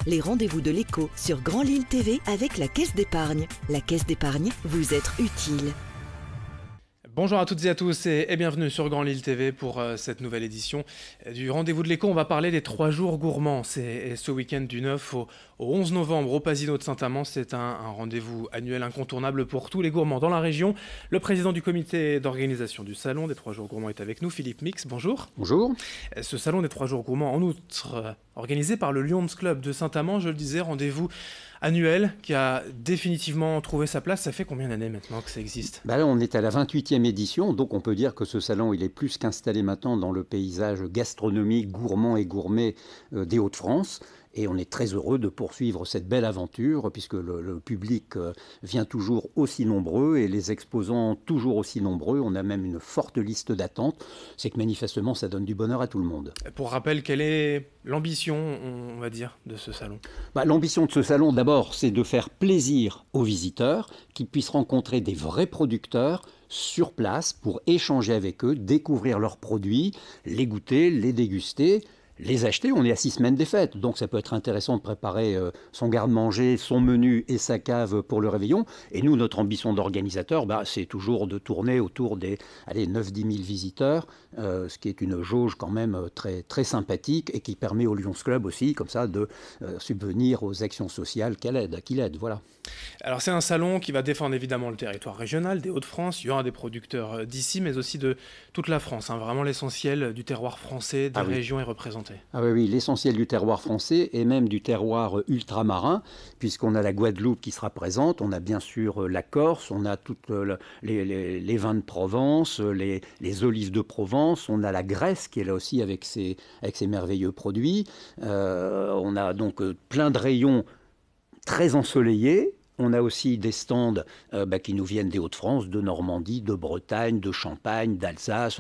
les rendez-vous de l'écho sur Grand Lille TV avec la Caisse d'épargne. La Caisse d'épargne, vous être utile. Bonjour à toutes et à tous et bienvenue sur Grand Lille TV pour cette nouvelle édition du Rendez-vous de l'écho. On va parler des 3 jours gourmands. C'est ce week-end du 9 au 11 novembre au Pasino de Saint-Amand. C'est un rendez-vous annuel incontournable pour tous les gourmands dans la région. Le président du comité d'organisation du salon des 3 jours gourmands est avec nous, Philippe Mix. Bonjour. Bonjour. Ce salon des 3 jours gourmands, en outre, organisé par le Lions Club de Saint-Amand, je le disais, rendez-vous annuel qui a définitivement trouvé sa place. Ça fait combien d'années maintenant que ça existe ? Là, on est à la 28e édition, donc on peut dire que ce salon il est plus qu'installé maintenant dans le paysage gastronomique, gourmand et gourmet des Hauts-de-France. Et on est très heureux de poursuivre cette belle aventure puisque le public vient toujours aussi nombreux et les exposants toujours aussi nombreux. On a même une forte liste d'attente. C'est que manifestement, ça donne du bonheur à tout le monde. Pour rappel, quelle est l'ambition, on va dire, de ce salon ? L'ambition de ce salon, d'abord, c'est de faire plaisir aux visiteurs, qu'ils puissent rencontrer des vrais producteurs sur place pour échanger avec eux, découvrir leurs produits, les goûter, les déguster. Les acheter, on est à 6 semaines des fêtes, donc ça peut être intéressant de préparer son garde-manger, son menu et sa cave pour le réveillon. Et nous, notre ambition d'organisateur, c'est toujours de tourner autour des 9-10 000 visiteurs, ce qui est une jauge quand même très, très sympathique et qui permet au Lions Club aussi, comme ça, de subvenir aux actions sociales qu'il aide. Voilà. Alors c'est un salon qui va défendre évidemment le territoire régional des Hauts-de-France. Il y aura des producteurs d'ici, mais aussi de toute la France. Vraiment l'essentiel du terroir français, des régions est représenté. Oui, l'essentiel du terroir français et même du terroir ultramarin, puisqu'on a la Guadeloupe qui sera présente, on a bien sûr la Corse, on a toutes les vins de Provence, les olives de Provence, on a la Grèce qui est là aussi avec ses merveilleux produits. On a donc plein de rayons très ensoleillés. On a aussi des stands qui nous viennent des Hauts-de-France, de Normandie, de Bretagne, de Champagne, d'Alsace.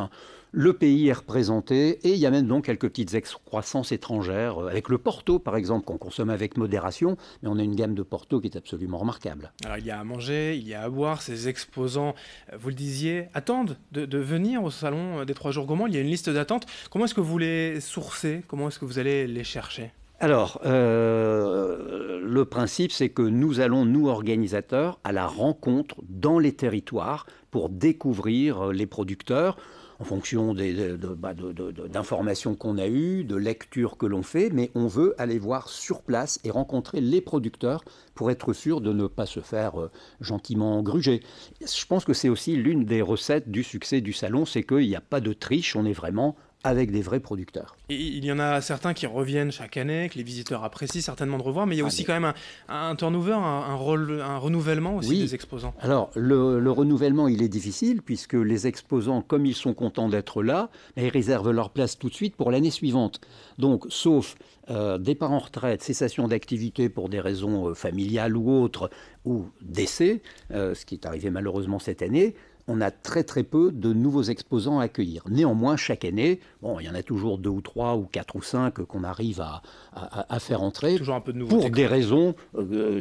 Le pays est représenté et il y a même donc quelques petites excroissances étrangères, avec le Porto par exemple, qu'on consomme avec modération, mais on a une gamme de Porto qui est absolument remarquable. Alors il y a à manger, il y a à boire, ces exposants, vous le disiez, attendent de venir au salon des 3 jours gourmands. Il y a une liste d'attente. Comment est-ce que vous les sourcez ? Comment est-ce que vous allez les chercher ? Alors, le principe, c'est que nous allons, nous organisateurs, à la rencontre dans les territoires pour découvrir les producteurs en fonction d'informations qu'on a eues, de lectures que l'on fait, mais on veut aller voir sur place et rencontrer les producteurs pour être sûr de ne pas se faire gentiment gruger. Je pense que c'est aussi l'une des recettes du succès du salon, c'est qu'il n'y a pas de triche, on est vraiment avec des vrais producteurs. Et il y en a certains qui reviennent chaque année, que les visiteurs apprécient certainement de revoir, mais il y a aussi quand même un turnover, un renouvellement aussi des exposants. Alors, le renouvellement, il est difficile, puisque les exposants, comme ils sont contents d'être là, ils réservent leur place tout de suite pour l'année suivante. Donc, sauf départ en retraite, cessation d'activité pour des raisons familiales ou autres, ou décès, ce qui est arrivé malheureusement cette année, on a très très peu de nouveaux exposants à accueillir. Néanmoins, chaque année, il y en a toujours 2 ou 3 ou 4 ou 5 qu'on arrive à faire entrer, toujours un peu de nouveauté, pour des raisons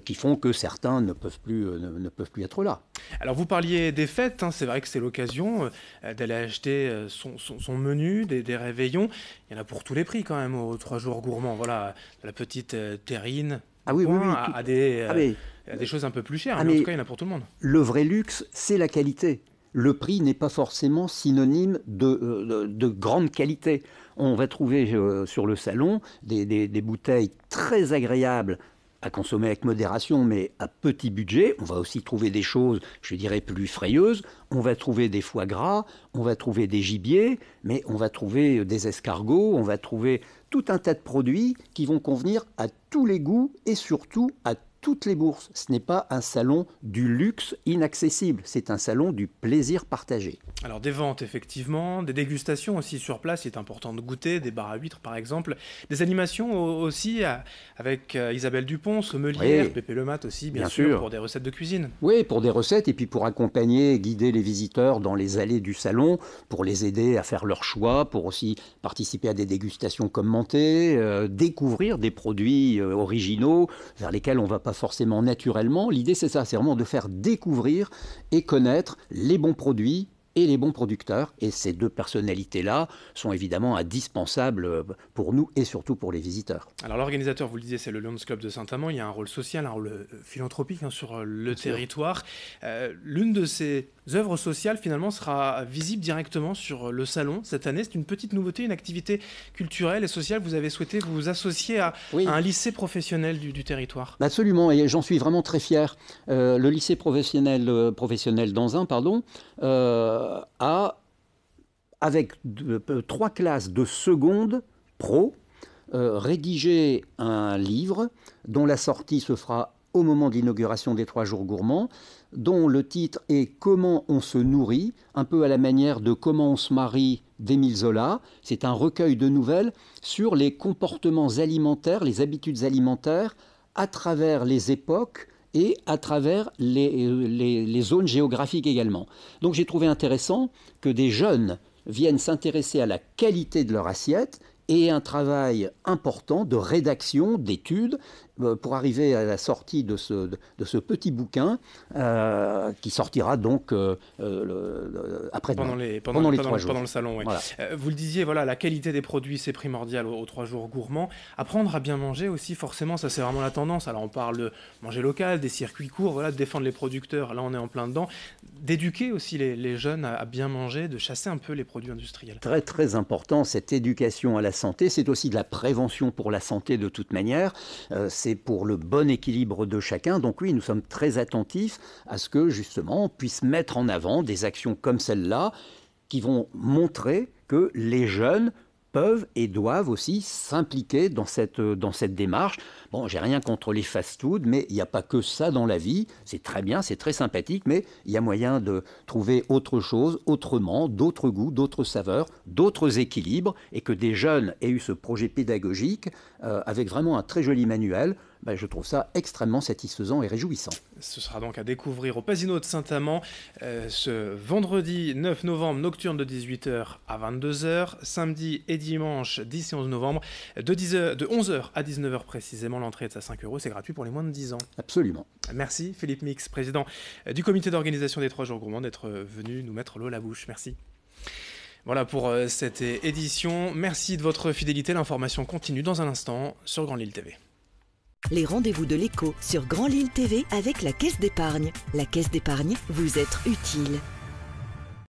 qui font que certains ne peuvent plus être là. Alors vous parliez des fêtes, c'est vrai que c'est l'occasion d'aller acheter son menu, des réveillons. Il y en a pour tous les prix quand même aux 3 jours gourmands. Voilà, la petite terrine, à des choses un peu plus chères, mais en tout cas il y en a pour tout le monde. Le vrai luxe, c'est la qualité. Le prix n'est pas forcément synonyme de grande qualité. On va trouver sur le salon des bouteilles très agréables à consommer avec modération, mais à petit budget. On va aussi trouver des choses, je dirais, plus frayeuses. On va trouver des foie gras, on va trouver des gibiers, mais on va trouver des escargots, on va trouver tout un tas de produits qui vont convenir à tous les goûts et surtout à toutes les bourses. Ce n'est pas un salon du luxe inaccessible, c'est un salon du plaisir partagé. Alors des ventes effectivement, des dégustations aussi sur place, il est important de goûter, des bars à huîtres par exemple, des animations aussi avec Isabelle Dupont, sommelière, Pépé Lemat aussi bien sûr, pour des recettes de cuisine. Oui, pour des recettes et puis pour accompagner, guider les visiteurs dans les allées du salon, pour les aider à faire leur choix, pour aussi participer à des dégustations commentées, découvrir des produits originaux vers lesquels on ne va pas forcément naturellement. L'idée c'est ça, c'est vraiment de faire découvrir et connaître les bons produits et les bons producteurs. Et ces deux personnalités-là sont évidemment indispensables pour nous et surtout pour les visiteurs. Alors l'organisateur, vous le disiez, c'est le Lions Club de Saint-Amand. Il y a un rôle social, un rôle philanthropique sur le territoire. L'une de ces œuvres sociales, finalement, sera visible directement sur le salon cette année. C'est une petite nouveauté, une activité culturelle et sociale. Vous avez souhaité vous associer à un lycée professionnel du territoire. Absolument, et j'en suis vraiment très fier. Le lycée professionnel d'Anzin, a, avec 3 classes de seconde pro, rédigé un livre dont la sortie se fera au moment de l'inauguration des 3 jours gourmands, dont le titre est « Comment on se nourrit », un peu à la manière de « Comment on se marie » d'Émile Zola. C'est un recueil de nouvelles sur les comportements alimentaires, les habitudes alimentaires, à travers les époques et à travers les zones géographiques également. Donc j'ai trouvé intéressant que des jeunes viennent s'intéresser à la qualité de leur assiette et un travail important de rédaction, d'études, pour arriver à la sortie de ce petit bouquin qui sortira donc après-demain, pendant les 3 jours. Pendant le salon, oui. Voilà. Vous le disiez, voilà, la qualité des produits, c'est primordial aux 3 jours gourmands. Apprendre à bien manger aussi, forcément, ça c'est vraiment la tendance. Alors on parle de manger local, des circuits courts, voilà, de défendre les producteurs, là on est en plein dedans. D'éduquer aussi les jeunes à bien manger, de chasser un peu les produits industriels. Très très important, cette éducation à la santé, c'est aussi de la prévention pour la santé de toute manière. C'est pour le bon équilibre de chacun. Donc oui, nous sommes très attentifs à ce que justement on puisse mettre en avant des actions comme celle-là qui vont montrer que les jeunes peuvent et doivent aussi s'impliquer dans cette démarche. Bon, j'ai rien contre les fast-food, mais il n'y a pas que ça dans la vie. C'est très bien, c'est très sympathique, mais il y a moyen de trouver autre chose, autrement, d'autres goûts, d'autres saveurs, d'autres équilibres, et que des jeunes aient eu ce projet pédagogique avec vraiment un très joli manuel. Je trouve ça extrêmement satisfaisant et réjouissant. Ce sera donc à découvrir au Pasino de Saint-Amand ce vendredi 9 novembre, nocturne de 18h à 22h, samedi et dimanche 10 et 11 novembre, de 11h à 19h précisément. L'entrée est à 5 €, c'est gratuit pour les moins de 10 ans. Absolument. Merci Philippe Mix, président du comité d'organisation des 3 jours gourmands, d'être venu nous mettre l'eau à la bouche. Merci. Voilà pour cette édition. Merci de votre fidélité. L'information continue dans un instant sur Grand Lille TV. Les rendez-vous de l'écho sur Grand Lille TV avec la Caisse d'épargne. La Caisse d'épargne, vous êtes utile.